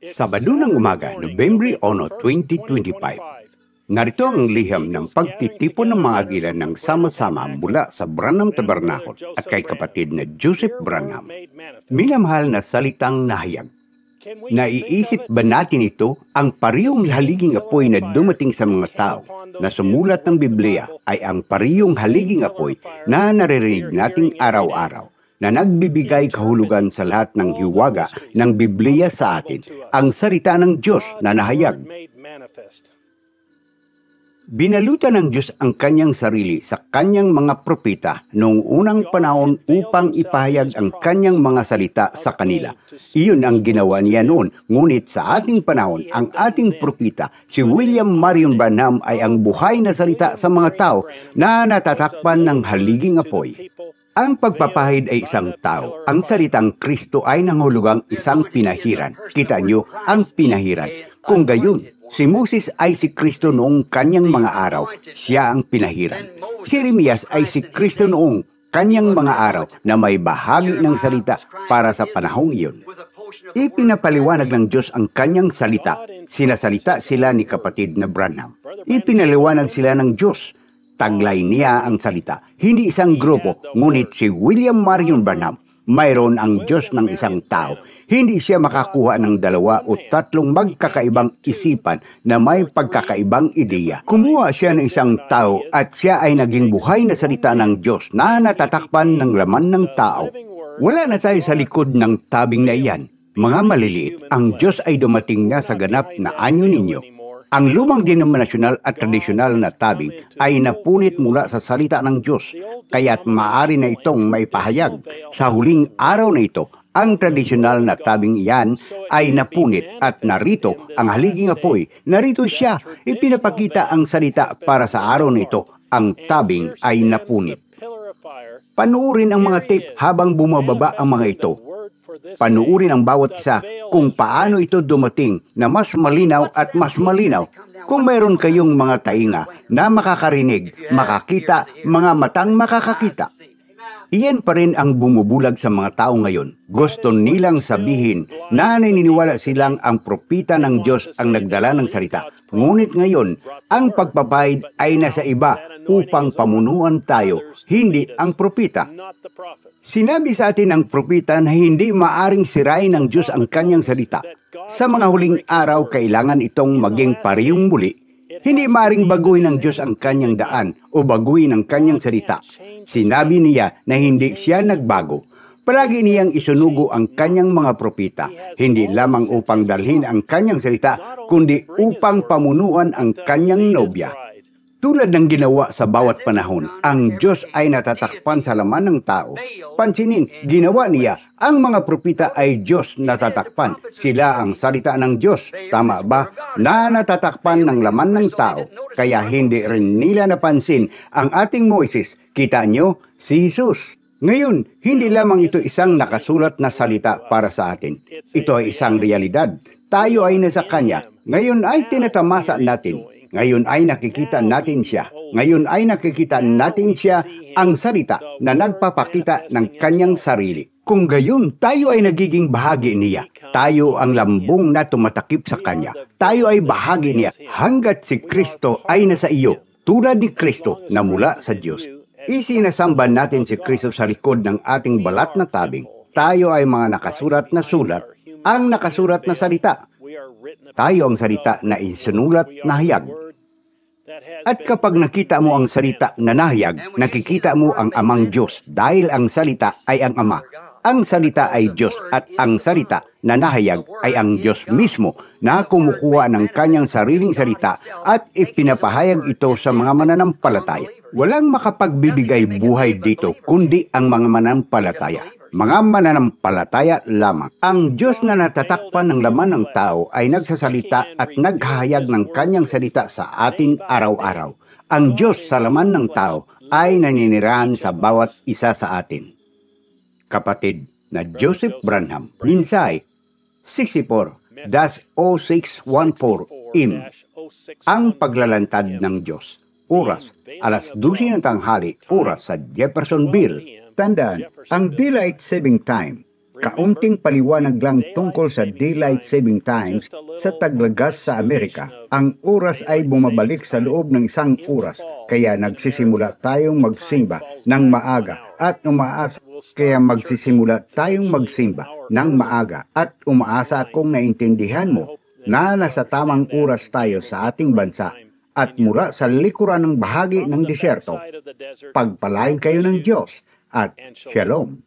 Sabado ng umaga, Nobyembre 1, 2025. Narito ang liham ng pagtitipon ng mga gilan ng sama-sama mula sa Branham Tabernacle at kay kapatid na Joseph Branham. Minamahal na salitang nahayag. Naiisip ba natin ito, ang parehong haliging apoy na dumating sa mga tao na sumulat ng Biblia ay ang parehong haliging apoy na naririnig nating araw-araw, na nagbibigay kahulugan sa lahat ng hiwaga ng Biblia sa atin, ang salita ng Diyos na nahayag. Binalutan ng Diyos ang kanyang sarili sa kanyang mga propeta noong unang panahon upang ipahayag ang kanyang mga salita sa kanila. Iyon ang ginawa niya noon, ngunit sa ating panahon, ang ating propeta, si William Marion Branham, ay ang buhay na salita sa mga tao na natatakpan ng haliging apoy. Ang pagpapahid ay isang tao. Ang salitang Kristo ay nangulugang isang pinahiran. Kita niyo, ang pinahiran. Kung gayon, si Moses ay si Kristo noong kanyang mga araw. Siya ang pinahiran. Si Jeremias ay si Kristo noong kanyang mga araw na may bahagi ng salita para sa panahong iyon. Ipinapaliwanag ng Diyos ang kanyang salita. Sinasalita sila ni kapatid na Branham. Ipinaliwanag sila ng Diyos. Taglay niya ang salita. Hindi isang grupo, ngunit si William Marion Branham. Mayroon ang Diyos ng isang tao. Hindi siya makakuha ng 2 o 3 magkakaibang isipan na may pagkakaibang ideya. Kumuha siya ng isang tao at siya ay naging buhay na salita ng Diyos na natatakpan ng laman ng tao. Wala na tayo sa likod ng tabing na iyan. Mga maliliit, ang Diyos ay dumating na sa ganap na anyo ninyo. Ang lumang denominasyonal at tradisyonal na tabing ay napunit mula sa salita ng Diyos, kaya't maaari na itong maipahayag. Sa huling araw na ito, ang tradisyonal na tabing iyan ay napunit at narito ang haliging apoy. Narito siya, ipinapakita ang salita para sa araw na ito, ang tabing ay napunit. Panuurin ang mga tape habang bumababa ang mga ito. Panuurin ang bawat isa kung paano ito dumating na mas malinaw at mas malinaw. Kung mayroon kayong mga tainga na makakarinig, makakita, mga matang makakakita. Iyan pa rin ang bumubulag sa mga tao ngayon. Gusto nilang sabihin na naniniwala silang ang propita ng Diyos ang nagdala ng salita. Ngunit ngayon, ang pagpapahid ay nasa iba upang pamunuan tayo, hindi ang propita. Sinabi sa atin ng propita na hindi maaring sirain ng Diyos ang kanyang salita. Sa mga huling araw, kailangan itong maging parehong muli. Hindi maaring baguhin ng Diyos ang kanyang daan o baguhin ang kanyang salita. Sinabi niya na hindi siya nagbago. Palagi niyang isunugo ang kanyang mga propita, hindi lamang upang dalhin ang kanyang salita, kundi upang pamunuan ang kanyang nobya. Tulad ng ginawa sa bawat panahon, ang Diyos ay natatakpan sa laman ng tao. Pansinin, ginawa niya, ang mga propita ay Diyos natatakpan. Sila ang salita ng Diyos, tama ba? Na natatakpan ng laman ng tao. Kaya hindi rin nila napansin ang ating Moises. Kita nyo, si Jesus. Ngayon, hindi lamang ito isang nakasulat na salita para sa atin. Ito ay isang realidad. Tayo ay nasa Kanya. Ngayon ay tinatamasa natin. Ngayon ay nakikita natin siya. Ngayon ay nakikita natin siya, ang salita na nagpapakita ng kanyang sarili. Kung gayon, tayo ay nagiging bahagi niya. Tayo ang lambong na tumatakip sa kanya. Tayo ay bahagi niya hanggat si Kristo ay nasa iyo, tulad ni Kristo na mula sa Diyos. Isinasamba natin si Kristo sa likod ng ating balat na tabing. Tayo ay mga nakasulat na sulat, ang nakasulat na salita. Tayo ang salita na isinulat na hayag. At kapag nakita mo ang salita na nahayag, nakikita mo ang amang Diyos dahil ang salita ay ang Ama. Ang salita ay Diyos at ang salita na nahayag ay ang Diyos mismo na kumukuha ng kanyang sariling salita at ipinapahayag ito sa mga mananampalataya. Walang makapagbibigay buhay dito kundi ang mga mananampalataya. Mga mananampalataya lamang. Ang Diyos na natatakpan ng laman ng tao ay nagsasalita at naghahayag ng kanyang salita sa atin araw-araw. Ang Diyos sa laman ng tao ay naninirahan sa bawat isa sa atin. Kapatid na Joseph Branham, Minsay 64-0614 Ang paglalantad ng Diyos. Oras, alas 12 ng tanghali, oras sa Jeffersonville. Tandaan, ang Daylight Saving Time Kaunting paliwanag lang tungkol sa Daylight Saving Times sa taglagas sa Amerika. Ang oras ay bumabalik sa loob ng 1 oras, kaya nagsisimula tayong magsimba ng maaga at umaasa. Kaya magsisimula tayong magsimba ng maaga at umaasa akong naintindihan mo na nasa tamang oras tayo sa ating bansa at mula sa likuran ng bahagi ng disyerto. Pagpalain kayo ng Diyos at Shalom.